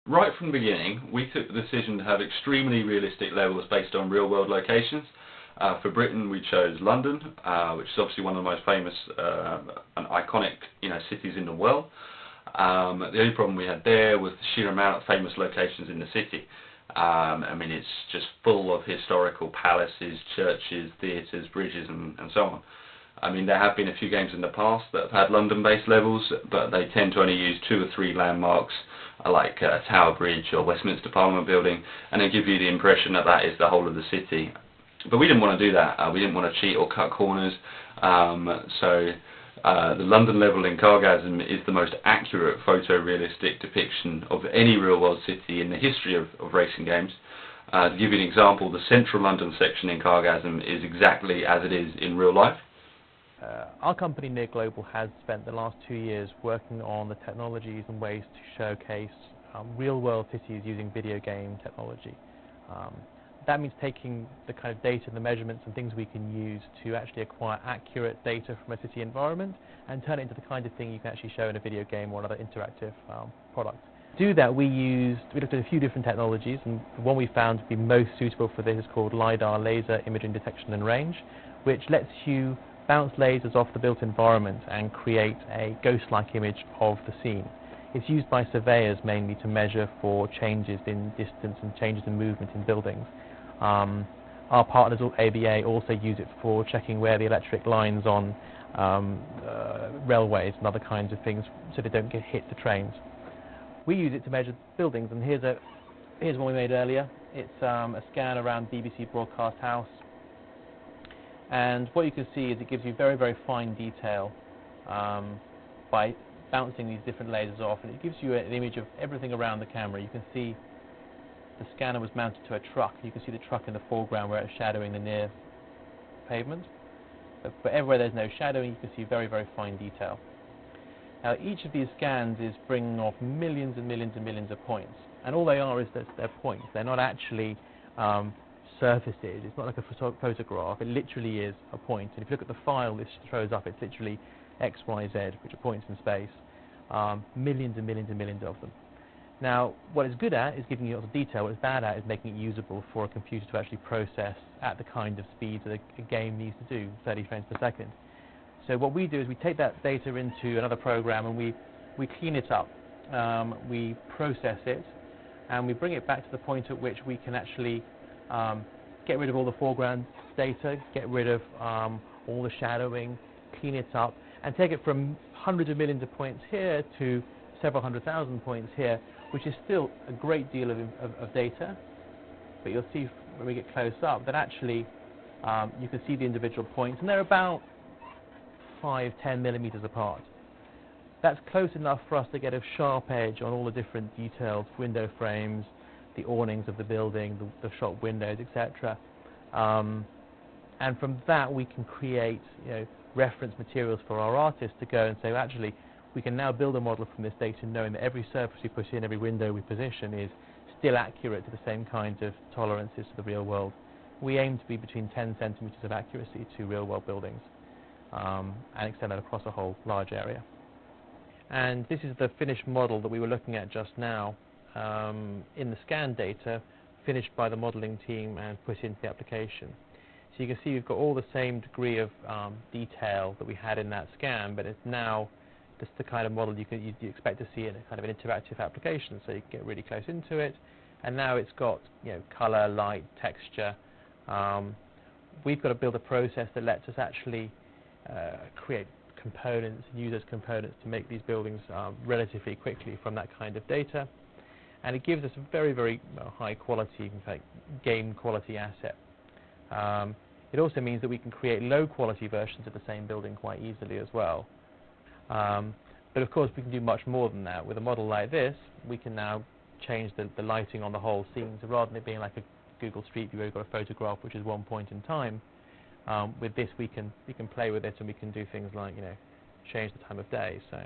Right from the beginning, we took the decision to have extremely realistic levels based on real-world locations. For Britain, we chose London, which is obviously one of the most famous and iconic, cities in the world. The only problem we had there was the sheer amount of famous locations in the city. I mean, it's just full of historical palaces, churches, theatres, bridges, and so on. I mean, there have been a few games in the past that have had London-based levels, but they tend to only use 2 or 3 landmarks, like Tower Bridge or Westminster Parliament Building, and they give you the impression that that is the whole of the city. But we didn't want to do that. We didn't want to cheat or cut corners. So the London level in Cargasm is the most accurate photorealistic depiction of any real-world city in the history of racing games. To give you an example, the central London section in Cargasm is exactly as it is in real life. Our company, Near Global, has spent the last 2 years working on the technologies and ways to showcase real-world cities using video game technology. That means taking the kind of data and the measurements and things we can use to actually acquire accurate data from a city environment and turn it into the kind of thing you can actually show in a video game or another interactive product. To do that, we looked at a few different technologies, and the one we found to be most suitable for this is called LiDAR, Laser Imaging Detection and Range, which lets you bounce lasers off the built environment and create a ghost-like image of the scene. It's used by surveyors mainly to measure for changes in distance and changes in movement in buildings. Our partners at ABA also use it for checking where the electric lines on railways and other kinds of things so they don't get hit the trains. We use it to measure buildings, and here's one we made earlier. It's a scan around BBC Broadcast House. And what you can see is it gives you very, very fine detail by bouncing these different lasers off, and it gives you an image of everything around the camera. You can see the scanner was mounted to a truck. You can see the truck in the foreground where it's shadowing the near pavement. But everywhere there's no shadowing, you can see very, very fine detail. Now, each of these scans is bringing off millions and millions and millions of points. And all they are is that they're points. They're not actually surfaces. It's not like a photograph. It literally is a point. And if you look at the file this throws up, it's literally X, Y, Z, which are points in space. Millions and millions and millions of them. Now, what it's good at is giving you lots of detail. What it's bad at is making it usable for a computer to actually process at the kind of speed that a game needs to do, 30 frames per second. So what we do is we take that data into another program and we clean it up. We process it and we bring it back to the point at which we can actually get rid of all the foreground data, get rid of all the shadowing, clean it up, and take it from hundreds of millions of points here to several 100,000 points here, which is still a great deal of data. But you'll see when we get close up that actually you can see the individual points, and they're about 5–10 millimeters apart. That's close enough for us to get a sharp edge on all the different details, window frames, the awnings of the building, the shop windows, etc. And from that we can create reference materials for our artists to go and say, actually, we can now build a model from this data knowing that every surface we put in, every window we position is still accurate to the same kinds of tolerances to the real world. We aim to be between 10 centimeters of accuracy to real world buildings and extend that across a whole large area. And this is the finished model that we were looking at just now in the scan data, finished by the modeling team and put into the application. So you can see we've got all the same degree of detail that we had in that scan, but it's now just the kind of model you expect to see in a kind of an interactive application. So you can get really close into it, and now it's got color, light, texture. We've got to build a process that lets us actually create components and use those components to make these buildings relatively quickly from that kind of data. And it gives us a very, very high quality, in fact, game quality asset. It also means that we can create low quality versions of the same building quite easily as well. But of course we can do much more than that. With a model like this, we can now change the lighting on the whole scene. So rather than it being like a Google Street View where you've got a photograph which is one point in time, with this we can play with it and we can do things like change the time of day. So